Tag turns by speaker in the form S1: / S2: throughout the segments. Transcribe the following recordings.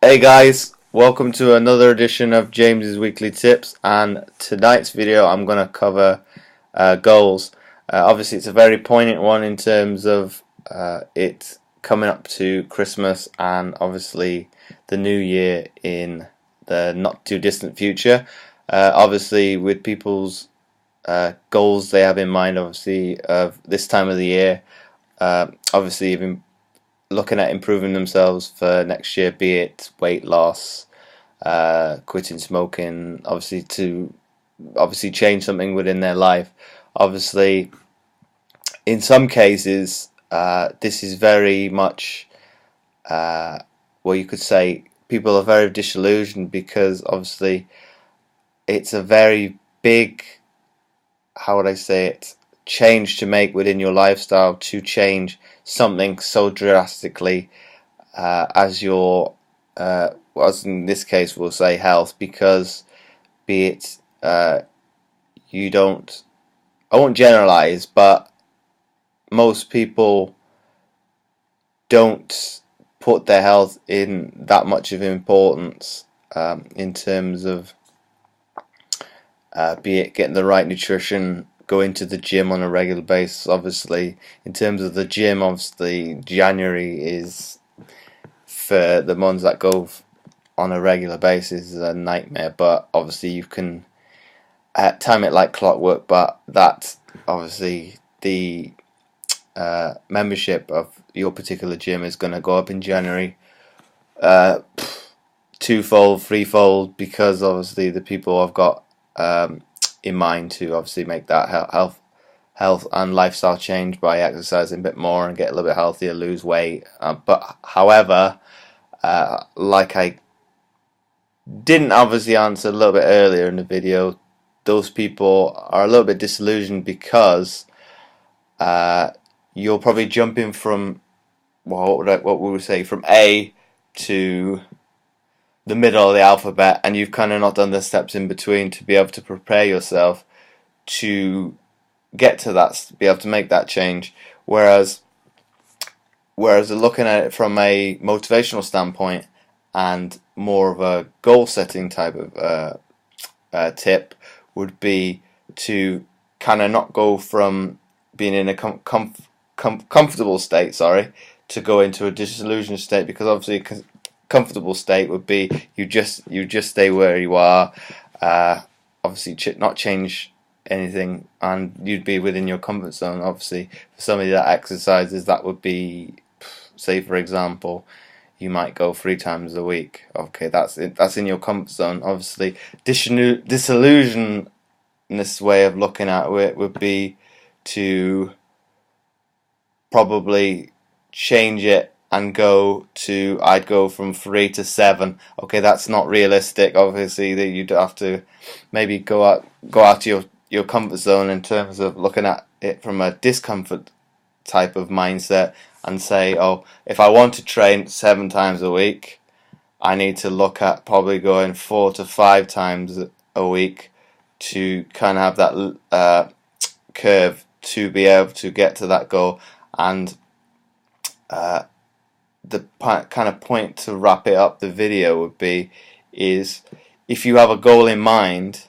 S1: Hey guys, welcome to another edition of James's Weekly Tips, and tonight's video I'm going to cover goals. Obviously it's a very poignant one in terms of it coming up to Christmas and obviously the new year in the not too distant future. Obviously with people's goals they have in mind obviously of this time of the year, obviously even looking at improving themselves for next year, be it weight loss, quitting smoking, obviously change something within their life. Obviously, in some cases, this is very much well, you could say people are very disillusioned because obviously it's a very big, how would I say it, change to make within your lifestyle to change something so drastically as your, as in this case we'll say health, because be it you don't, I won't generalize, but most people don't put their health in that much of importance, in terms of be it getting the right nutrition, going to the gym on a regular basis. Obviously in terms of the gym, obviously January is, for the ones that go on a regular basis, is a nightmare, but obviously you can time it like clockwork. But that obviously the membership of your particular gym is going to go up in January, uh, twofold, threefold, because obviously the people I've got in mind to obviously make that health and lifestyle change by exercising a bit more and get a little bit healthier, lose weight. But however, like I didn't obviously answer a little bit earlier in the video, those people are a little bit disillusioned because uh, you're probably jumping from, well, what would we say, from A to the middle of the alphabet, and you've kind of not done the steps in between to be able to prepare yourself to get to that, to be able to make that change. Whereas looking at it from a motivational standpoint and more of a goal setting type of tip would be to kind of not go from being in a comfortable state, to go into a disillusioned state, because obviously a comfortable state would be you just stay where you are, obviously not change anything, and you'd be within your comfort zone. Obviously for somebody that exercises, that would be, say for example, you might go 3 times a week. Okay, that's it. That's in your comfort zone. Obviously, disillusion, this way of looking at it would be to probably change it and I'd go from 3 to 7. Okay, that's not realistic. Obviously, that you'd have to maybe go out to your comfort zone in terms of looking at it from a discomfort type of mindset and say, oh, if I want to train 7 times a week, I need to look at probably going 4 to 5 times a week to kind of have that curve to be able to get to that goal. And uh, the kind of point to wrap it up the video would be is, if you have a goal in mind,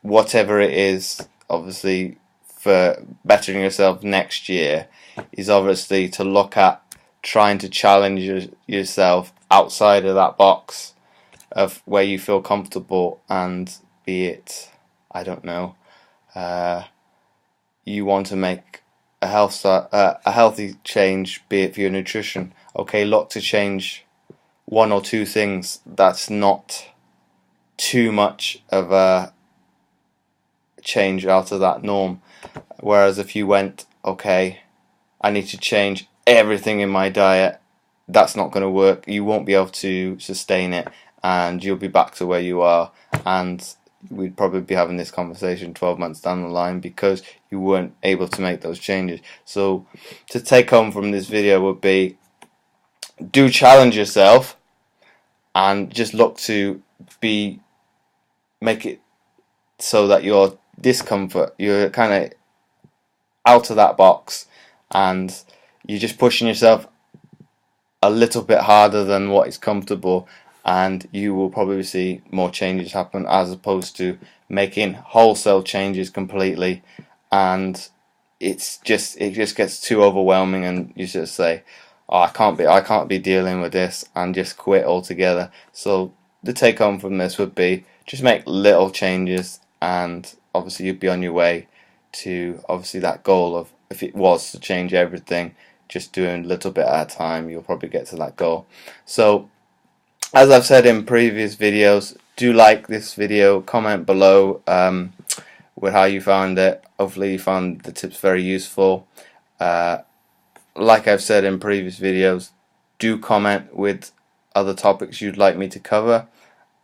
S1: whatever it is, obviously for bettering yourself next year, is obviously to look at trying to challenge yourself outside of that box of where you feel comfortable, and be it, I don't know, uh, you want to make a healthy change, be it for your nutrition. Okay, look to change 1 or 2 things. That's not too much of a change out of that norm. Whereas if you went, okay, I need to change everything in my diet, that's not going to work. You won't be able to sustain it, and you'll be back to where you are, and we'd probably be having this conversation 12 months down the line because you weren't able to make those changes. So to take home from this video would be, do challenge yourself and just look to make it so that you're kind of out of that box, and you're just pushing yourself a little bit harder than what is comfortable, and you will probably see more changes happen, as opposed to making wholesale changes completely, and it just gets too overwhelming, and you just say, oh, I can't be dealing with this, and just quit altogether. So the take home from this would be just make little changes, and obviously you'd be on your way to obviously that goal of, if it was to change everything, just doing a little bit at a time, you'll probably get to that goal. So as I've said in previous videos, do like this video, comment below with how you found it. Hopefully you found the tips very useful. Like I've said in previous videos, do comment with other topics you'd like me to cover,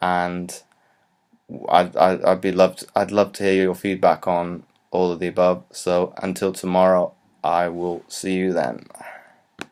S1: and I'd love to hear your feedback on all of the above. So until tomorrow, I will see you then.